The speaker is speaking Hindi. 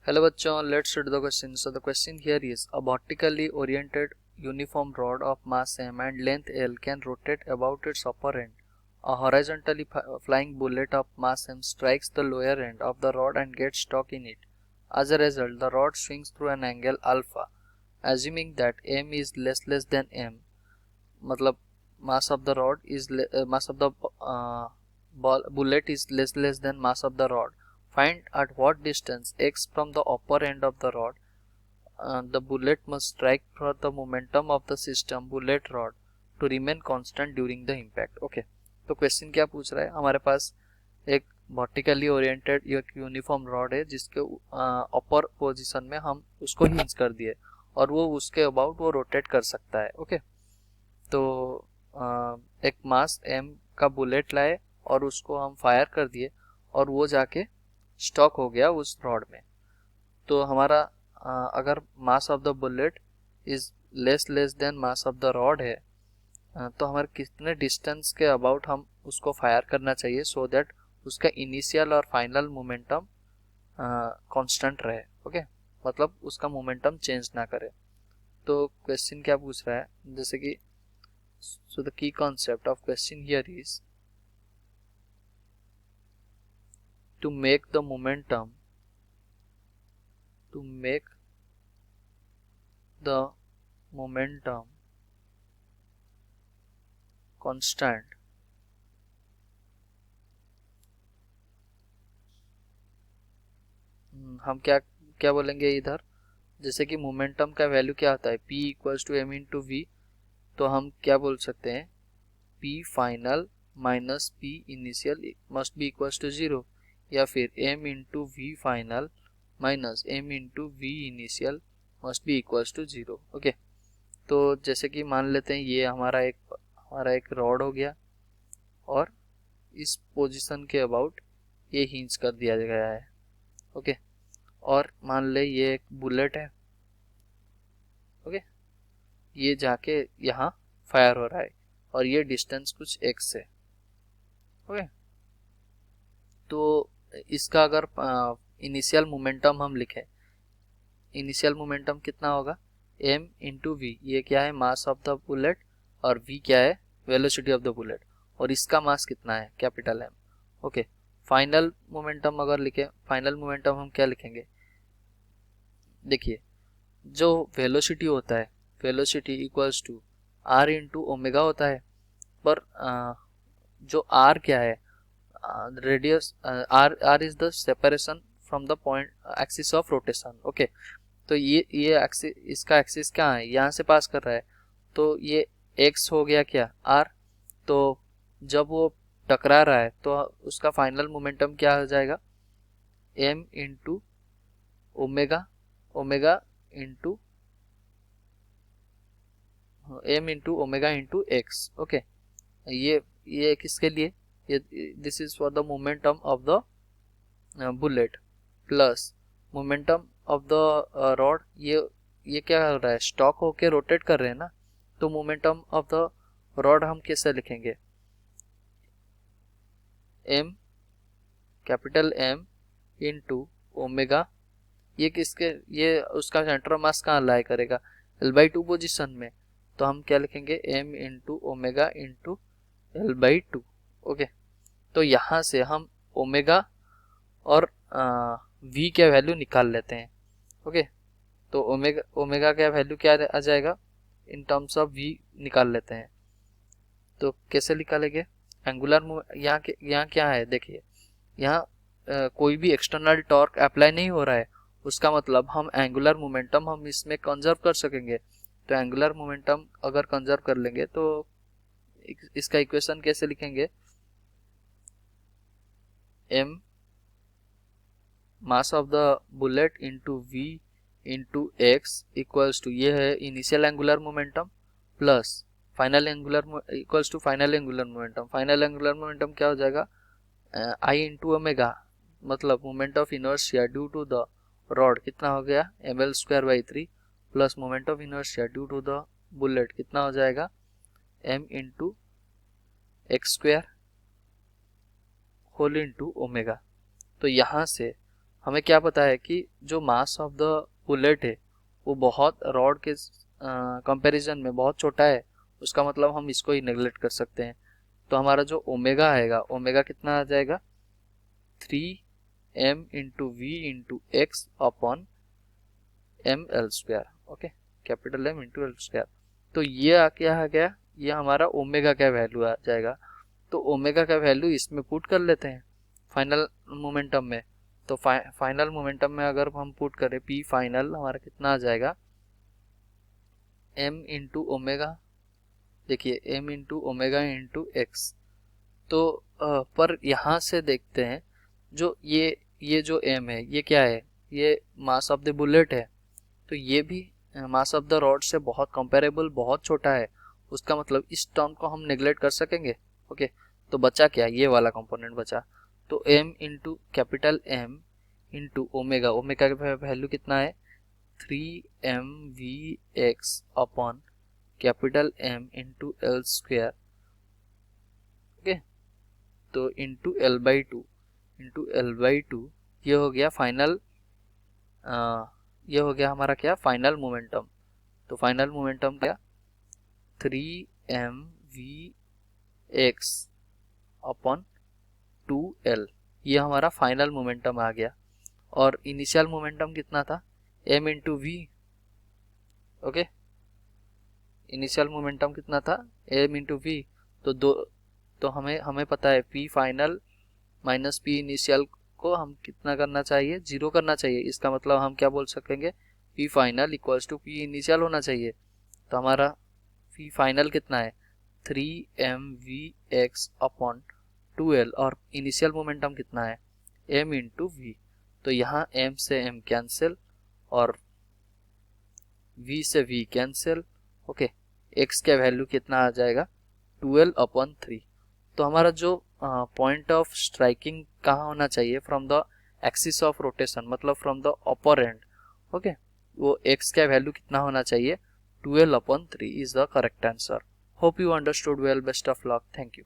Hello bachcho, let's read the question. So the question here is a vertically oriented uniform rod of mass m and length l can rotate about its upper end. A horizontally flying bullet of mass m strikes the lower end of the rod and gets stuck in it. As a result, the rod swings through an angle alpha. Assuming that m is less than m, मतलब mass of the rod is mass of the bullet is less than mass of the rod. Find at what distance x from the upper end of the rod the bullet must strike for the momentum of the system bullet rod to remain constant during the impact. Okay, तो क्वेश्चन क्या पूछ रहा है, हमारे पास एक वर्टिकली ओरिएंटेड एक यूनिफॉर्म रॉड है जिसके अपर पोजीशन में हम उसको हिंज कर दिए और वो उसके अबाउट वो रोटेट कर सकता है. ओके, तो एक मास एम का बुलेट लाए और उसको हम फायर कर दिए और वो जाके स्टॉक हो गया उस रॉड में. तो हमारा अगर मास of the bullet is less then mass of the rod है तो हमारे कितने डिस्टेंस के अबाउट हम उसको फायर करना चाहिए सो दैट उसका इनिशियल और फाइनल मोमेंटम कांस्टेंट रहे. ओके, मतलब उसका मोमेंटम चेंज ना करे. तो क्वेश्चन क्या पूछ रहा है, जैसे कि so the key concept of question here is to make the momentum constant हम क्या क्या बोलेंगे इधर, जैसे कि मोमेंटम का वैल्यू क्या होता है P equals to m into v, तो हम क्या बोल सकते हैं P final minus P initial must be equals to 0 या फिर m into v final minus m into v initial must be equals to 0. Okay, तो जैसे कि मान लेते हैं ये हमारा एक रॉड हो गया और इस पोजीशन के अबाउट ये हिंज कर दिया गया है. ओके, और मान ले ये एक बुलेट है. ओके, ये जाके यहाँ फायर हो रहा है और ये डिस्टेंस कुछ x है. ओके, तो इसका अगर इनिशियल मोमेंटम हम लिखें, इनिशियल मोमेंटम कितना होगा m इंटू वी, ये क्या है मास ऑफ द बुलेट और v क्या है वेलोसिटी ऑफ द बुलेट, और इसका मास कितना है capital M. Okay, final momentum अगर लिखें, फाइनल मोमेंटम हम क्या लिखेंगे, देखिए जो वेलोसिटी होता है velocity equals to r into omega होता है, पर जो r क्या है radius r is the separation from the point axis of rotation. Okay, तो ये एक्सिस, इसका एक्सिस कहाँ है, यहाँ से पास कर रहा है, तो ये x हो गया क्या r. तो जब वो टकरा रहा है तो उसका फाइनल मोमेंटम क्या हो जाएगा m into omega into m into omega into x. Okay, ये किसके लिए, ये this is for the momentum of the bullet plus momentum of the rod. ये क्या कर रहा है स्टॉक होके रोटेट कर रहे हैं ना, तो मोमेंटम ऑफ द रॉड हम कैसे लिखेंगे m capital M into omega, ये किसके, ये उसका सेंटर मास कहाँ लाई करेगा L/2 पोजीशन में, तो हम क्या लिखेंगे m into omega into L/2. Okay, तो यहाँ से हम ओमेगा और v क्या वैल्यू निकाल लेते हैं. ओके, तो ओमेगा का वैल्यू क्या आ जाएगा इन टर्म्स ऑफ v निकाल लेते हैं. तो कैसे निकालेंगे, एंगुलर यहाँ क्या है, देखिए यहाँ कोई भी एक्सटर्नल टॉर्क अप्लाई नहीं हो रहा है, उसका मतलब हम एंगुलर मोमेंटम हम इसमें कंजर्व कर सकेंगे. तो एंगुलर मोमेंटम अगर कंजर्व कर लेंगे तो इसका इक्वेशन कैसे लिखेंगे, m mass of the bullet into v into x equals to, ये है initial angular momentum plus final angular equals to final angular momentum. Final angular momentum क्या हो जाएगा I इंटू ओमेगा, मतलब moment of inertia due to the rod कितना हो गया ml²/3 plus moment of inertia due to the bullet कितना हो जाएगा m into x² whole into omega. तो यहाँ से हमें क्या पता है कि जो मास ऑफ द बुलेट है वो बहुत रॉड के कंपैरिजन में बहुत छोटा है, उसका मतलब हम इसको ही नेग्लेक्ट कर सकते हैं। तो हमारा जो ओमेगा आएगा, ओमेगा कितना आ जाएगा 3m into v into x upon M L square. Okay, capital M into L square. तो ये क्या आ गया, ये हमारा ओमेगा का वैल्यू आ जाएगा। तो ओमेगा का वैल्यू इसमें पुट कर लेते हैं फाइनल मोमेंटम में। तो फाइनल मोमेंटम में अगर हम पुट करें पी फाइनल, हमारा कितना आ जाएगा m इंटू ओमेगा, देखिए m into omega into x. तो पर यहाँ से देखते हैं जो ये जो m है ये क्या है, ये मास ऑफ द बुलेट है। तो ये भी मास ऑफ द रॉड से बहुत कंपेरेबल, बहुत छोटा है। उसका मतलब इस टर्म को हम नेग्लेक्ट कर सकेंगे। ओके, तो बचा क्या, ये वाला कंपोनेंट बचा। तो m into capital M into omega, omega का वैल्यू कितना है 3mvx upon capital M into L square. Okay, तो इंटू एल बाई टू, ये हो गया फाइनल, ये हो गया हमारा क्या फाइनल मोमेंटम। तो फाइनल मोमेंटम क्या 3mvx अपॉन 2l, ये हमारा फाइनल मोमेंटम आ गया। और इनिशियल मोमेंटम कितना था m into v. Okay, initial momentum कितना था m इंटू वी। तो हमें पता है p final minus p initial को हम कितना करना चाहिए, 0 करना चाहिए। इसका मतलब हम क्या बोल सकेंगे p final equals to p initial होना चाहिए। तो हमारा p फाइनल कितना है 3mvx अपॉन 2l, और इनिशियल मोमेंटम कितना है m इंटू वी। तो यहाँ m से m कैंसिल और v से v कैंसिल। ओके, x का वैल्यू कितना आ जाएगा 12 अपॉन 3। तो हमारा जो पॉइंट ऑफ स्ट्राइकिंग कहाँ होना चाहिए, from the axis of rotation, मतलब from the upper end. Okay, वो x का वैल्यू कितना होना चाहिए 12 upon 3 is the correct answer. Hope you understood well, best of luck, thank you.